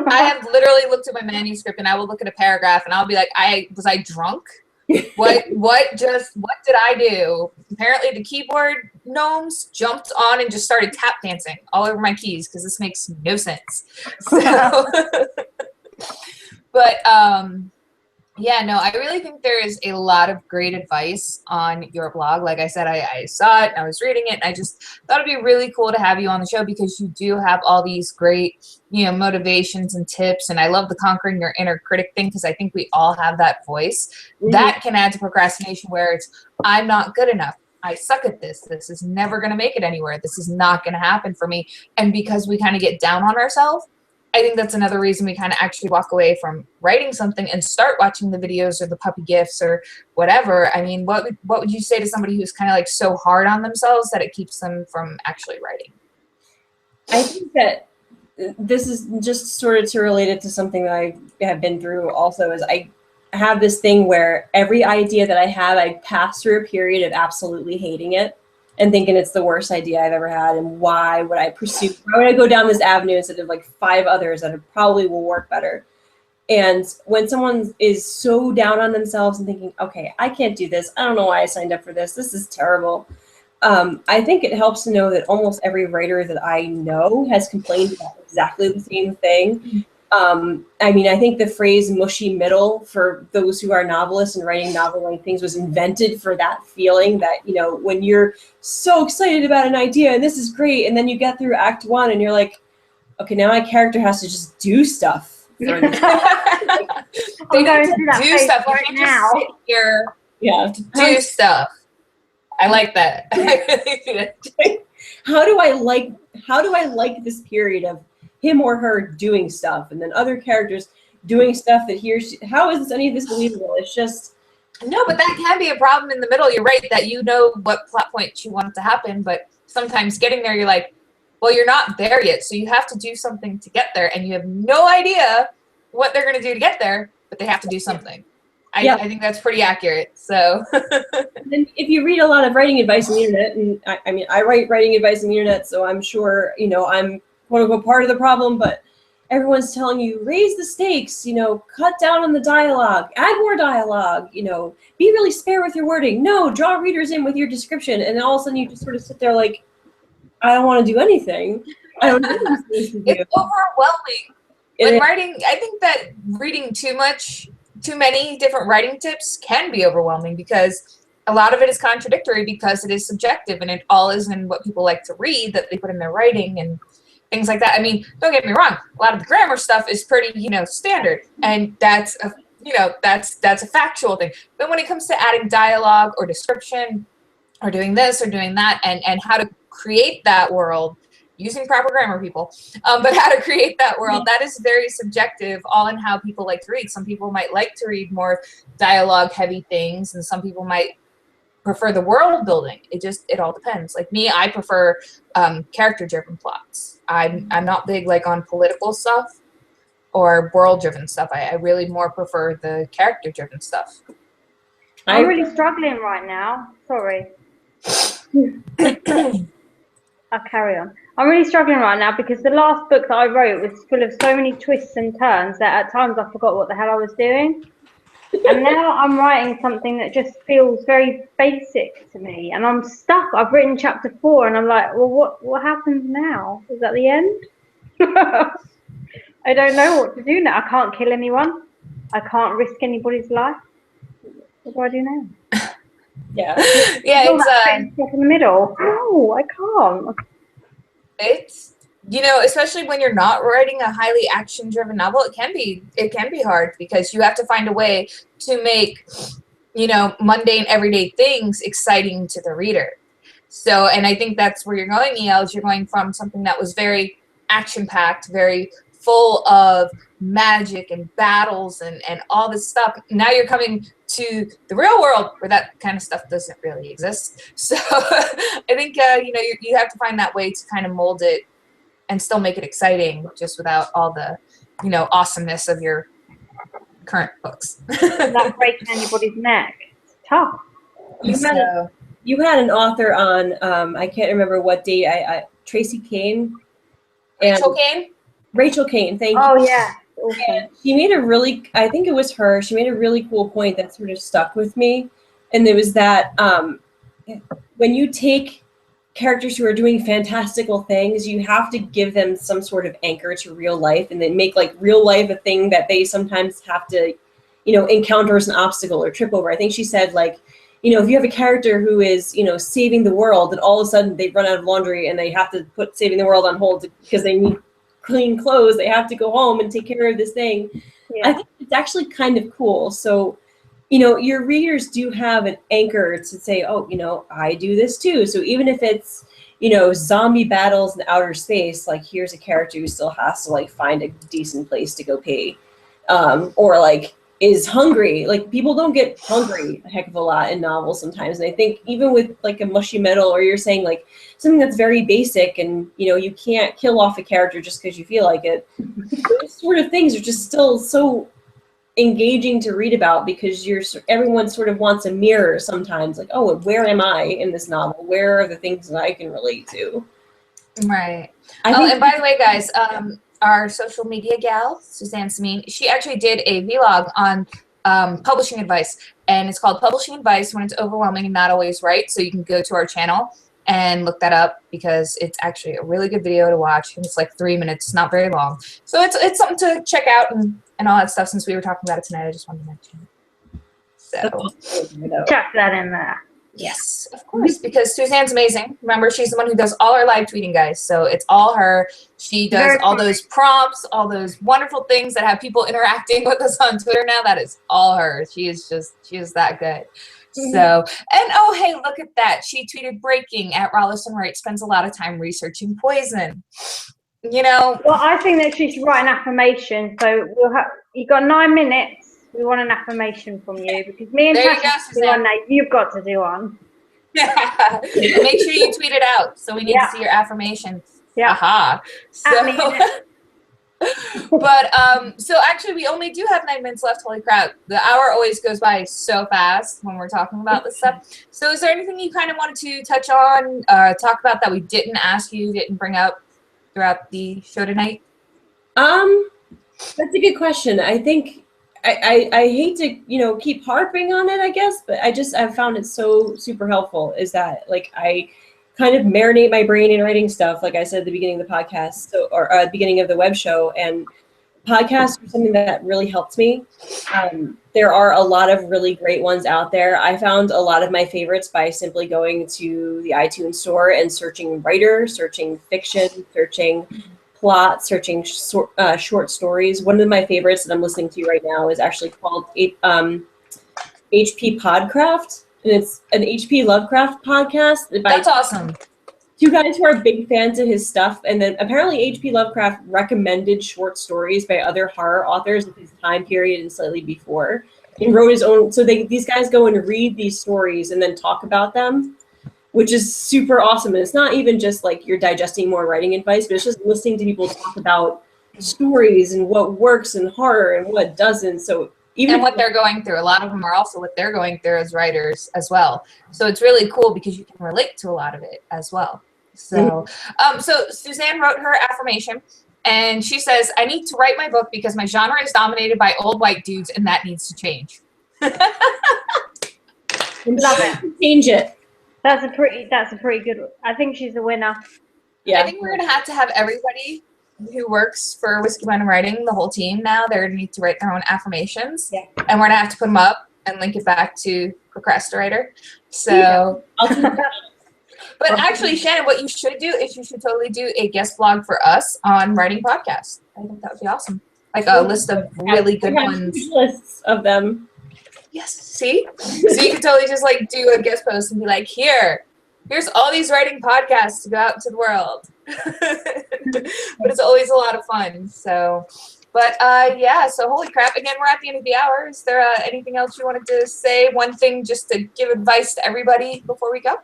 I have literally looked at my manuscript, and I will look at a paragraph and I'll be like, was I drunk? What did I do? Apparently the keyboard gnomes jumped on and just started tap dancing all over my keys, because this makes no sense. So but yeah, no, I really think there is a lot of great advice on your blog. Like I said, I saw it and I was reading it, and I just thought it'd be really cool to have you on the show, because you do have all these great, motivations and tips. And I love the conquering your inner critic thing, because I think we all have that voice that can add to procrastination, where it's, I'm not good enough. I suck at this. This is never going to make it anywhere. This is not going to happen for me. And because we kind of get down on ourselves, I think that's another reason we kind of actually walk away from writing something and start watching the videos or the puppy gifs or whatever. I mean, what would you say to somebody who's kind of like so hard on themselves that it keeps them from actually writing? I think that this is just sort of to relate it to something that I have been through also, is I have this thing where every idea that I have, I pass through a period of absolutely hating it and thinking it's the worst idea I've ever had, and why would I go down this avenue instead of like 5 others that probably will work better. And when someone is so down on themselves and thinking, okay, I can't do this, I don't know why I signed up for this, this is terrible. I think it helps to know that almost every writer that I know has complained about exactly the same thing. I mean, I think the phrase mushy middle, for those who are novelists and writing novel-length things, was invented for that feeling that, you know, when you're so excited about an idea and this is great, and then you get through Act 1 and you're like, okay, now my character has to just do stuff. They need to do stuff right now. Just sit here, do stuff. I like that. How do I like this period of him or her doing stuff, and then other characters doing stuff that how is any of this believable? It's just no, but that can be a problem in the middle. You're right that you know what plot point you want to happen, but sometimes getting there, you're like, well, you're not there yet, so you have to do something to get there, and you have no idea what they're going to do to get there, but they have to do something. I think that's pretty accurate. So, and if you read a lot of writing advice on the internet, and I mean, I write writing advice on the internet, so I'm sure, you know, I'm quote unquote part of the problem, but everyone's telling you, raise the stakes, you know, cut down on the dialogue, add more dialogue, you know, be really spare with your wording. No, draw readers in with your description. And then all of a sudden you just sort of sit there like, I don't want to do anything. I don't know what I'm supposed to do. It's overwhelming. When writing, I think that reading too many different writing tips can be overwhelming, because a lot of it is contradictory, because it is subjective and it all is in what people like to read that they put in their writing and things like that. I mean, don't get me wrong, a lot of the grammar stuff is pretty, you know, standard, and that's a, you know, that's a factual thing. But when it comes to adding dialogue or description or doing this or doing that, and how to create that world using proper grammar, people, but how to create that world, that is very subjective, all in how people like to read. Some people might like to read more dialogue heavy things, and some people might prefer the world building. It all depends. Like me, I prefer character driven plots. I'm not big like on political stuff or world driven stuff. I really more prefer the character driven stuff. I'm really struggling right now. Sorry. I'll carry on. I'm really struggling right now because the last book that I wrote was full of so many twists and turns that at times I forgot what the hell I was doing. And now I'm writing something that just feels very basic to me, and I'm stuck. I've written chapter 4 and I'm like, well, what happens now? Is that the end? I don't know what to do now. I can't kill anyone. I can't risk anybody's life. What do I do now? Yeah. It's stuck in the middle. No, I can't. It's, you know, especially when you're not writing a highly action-driven novel, it can be hard, because you have to find a way to make, you know, mundane everyday things exciting to the reader. So, and I think that's where you're going, EL, is you're going from something that was very action-packed, very full of magic and battles and all this stuff. Now you're coming to the real world where that kind of stuff doesn't really exist. So I think, you know, you have to find that way to kind of mold it and still make it exciting, just without all the, you know, awesomeness of your current books. Without breaking anybody's neck. It's tough. You had an author on, I can't remember what date, Tracy Kane. Rachel Kane, thank you. Oh, yeah. Okay. She made I think it was her, she made a really cool point that sort of stuck with me. And it was that when you take characters who are doing fantastical things, you have to give them some sort of anchor to real life, and then make like real life a thing that they sometimes have to, you know, encounter as an obstacle or trip over. I think she said, like, you know, if you have a character who is, you know, saving the world, and all of a sudden they run out of laundry and they have to put saving the world on hold because they need clean clothes, they have to go home and take care of this thing. Yeah. I think it's actually kind of cool. So, you know, your readers do have an anchor to say, oh, you know, I do this too. So even if it's, zombie battles in outer space, like here's a character who still has to like find a decent place to go pee, or like is hungry. Like people don't get hungry a heck of a lot in novels sometimes, and I think even with like a mushy metal, or you're saying like something that's very basic, and you can't kill off a character just because you feel like it. Those sort of things are just still so engaging to read about, because everyone sort of wants a mirror sometimes, like, oh, where am I in this novel? Where are the things that I can relate to? Right. And by the way, guys, our social media gal, Suzanne Sameen, she actually did a vlog on publishing advice, and it's called Publishing Advice When It's Overwhelming and Not Always Right. So you can go to our channel and look that up, because it's actually a really good video to watch, and it's like 3 minutes, not very long. So it's something to check out and all that stuff. Since we were talking about it tonight, I just wanted to mention it. So Chuck that in there. yes, of course, because Suzanne's amazing. Remember, she's the one who does all our live tweeting, guys. So it's all her. She does all those prompts, all those wonderful things that have people interacting with us on Twitter now. That is all her. She is that good. So, and oh, hey, look at that. She tweeted breaking at Rollison Wright spends a lot of time researching poison. Well, I think that she should write an affirmation. So you got 9 minutes. We want an affirmation from you, because me and Tasha do one now. You've got to do one. Make sure you tweet it out. So we need to see your affirmation. Yeah. Aha. So, but so actually we only do have 9 minutes left. Holy crap, the hour always goes by so fast when we're talking about this stuff. So is there anything you kind of wanted to touch on, talk about, that we didn't ask you, didn't bring up throughout the show tonight? That's a good question. I think I hate to keep harping on it, I guess, but I've found it so super helpful, is that like I kind of marinate my brain in writing stuff, like I said at the beginning of the podcast, or at the beginning of the web show, and podcasts are something that really helps me. There are a lot of really great ones out there. I found a lot of my favorites by simply going to the iTunes store and searching writer, searching fiction, searching plot, searching short stories. One of my favorites that I'm listening to right now is actually called HP Podcraft. And it's an H.P. Lovecraft podcast. That's awesome. Two guys who are big fans of his stuff. And then apparently H.P. Lovecraft recommended short stories by other horror authors of his time period and slightly before, and wrote his own. So these guys go and read these stories and then talk about them, which is super awesome. And it's not even just like you're digesting more writing advice, but it's just listening to people talk about stories and what works in horror and what doesn't. So even what they're going through. A lot of them are also what they're going through as writers as well. So it's really cool because you can relate to a lot of it as well. So, so Suzanne wrote her affirmation, and she says, "I need to write my book because my genre is dominated by old white dudes, and that needs to change." Love it. Change it. That's a pretty good. I think she's the winner. Yeah. I think we're gonna have to have everybody who works for Whiskey Wine and Writing, the whole team now, they're gonna need to write their own affirmations. Yeah. And we're gonna have to put them up and link it back to Procrastiwriter. So but actually, Shannon, what you should do is you should totally do a guest blog for us on writing podcasts. I think that would be awesome. Like a list of really good ones. Lists of them. Yes. See? So you could totally just like do a guest post and be like, here's all these writing podcasts to go out into the world. But it's always a lot of fun. So, but yeah, so holy crap. Again, we're at the end of the hour. Is there anything else you wanted to say? One thing just to give advice to everybody before we go?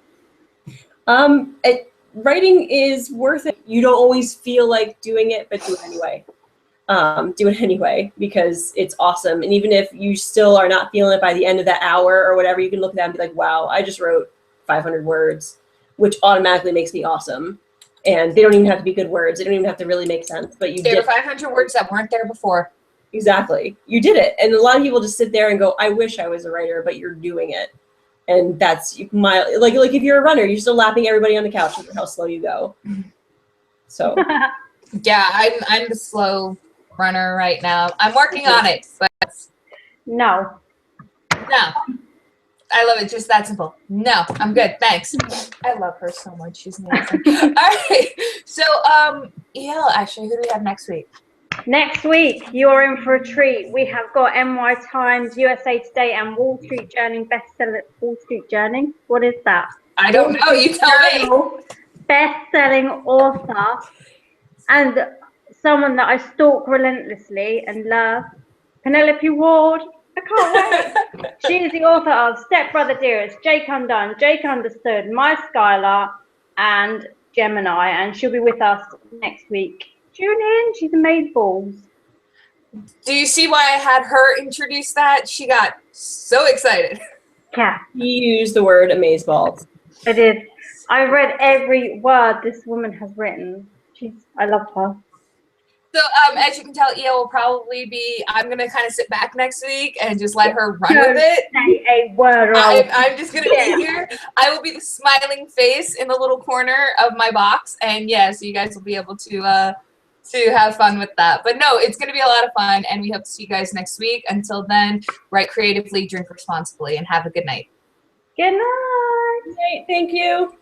Writing is worth it. You don't always feel like doing it, but do it anyway. Do it anyway, because it's awesome. And even if you still are not feeling it by the end of that hour or whatever, you can look at that and be like, wow, I just wrote 500 words, which automatically makes me awesome. And they don't even have to be good words. They don't even have to really make sense, but you did. There were 500 words that weren't there before. Exactly. You did it. And a lot of people just sit there and go, I wish I was a writer, but you're doing it. And that's like if you're a runner, you're still lapping everybody on the couch with how slow you go. So yeah, I'm the slow runner right now. I'm working on it, but no. I love it. Just that simple. No, I'm good. Thanks. I love her so much. She's amazing. All right. So, yeah, actually, who do we have next week? Next week, you're in for a treat. We have got NY Times, USA Today, and Wall Street Journey bestseller. Wall Street Journey? What is that? I don't know. You tell me. best-selling author and someone that I stalk relentlessly and love, Penelope Ward. I can't wait. She is the author of Step Brother Dearest, Jake Undone, Jake Understood, My Skylar, and Gemini, and she'll be with us next week. Tune in. She's amazeballs. Do you see why I had her introduce that? She got so excited. Yeah, You use the word amazeballs. I did. I read every word this woman has written. I love her. So as you can tell, EO will probably be, I'm going to kind of sit back next week and just let her run with it. Say a word or I'm just going to be here. I will be the smiling face in the little corner of my box. And yeah, so you guys will be able to have fun with that. But no, it's going to be a lot of fun. And we hope to see you guys next week. Until then, write creatively, drink responsibly, and have a good night. Good night. Great, thank you.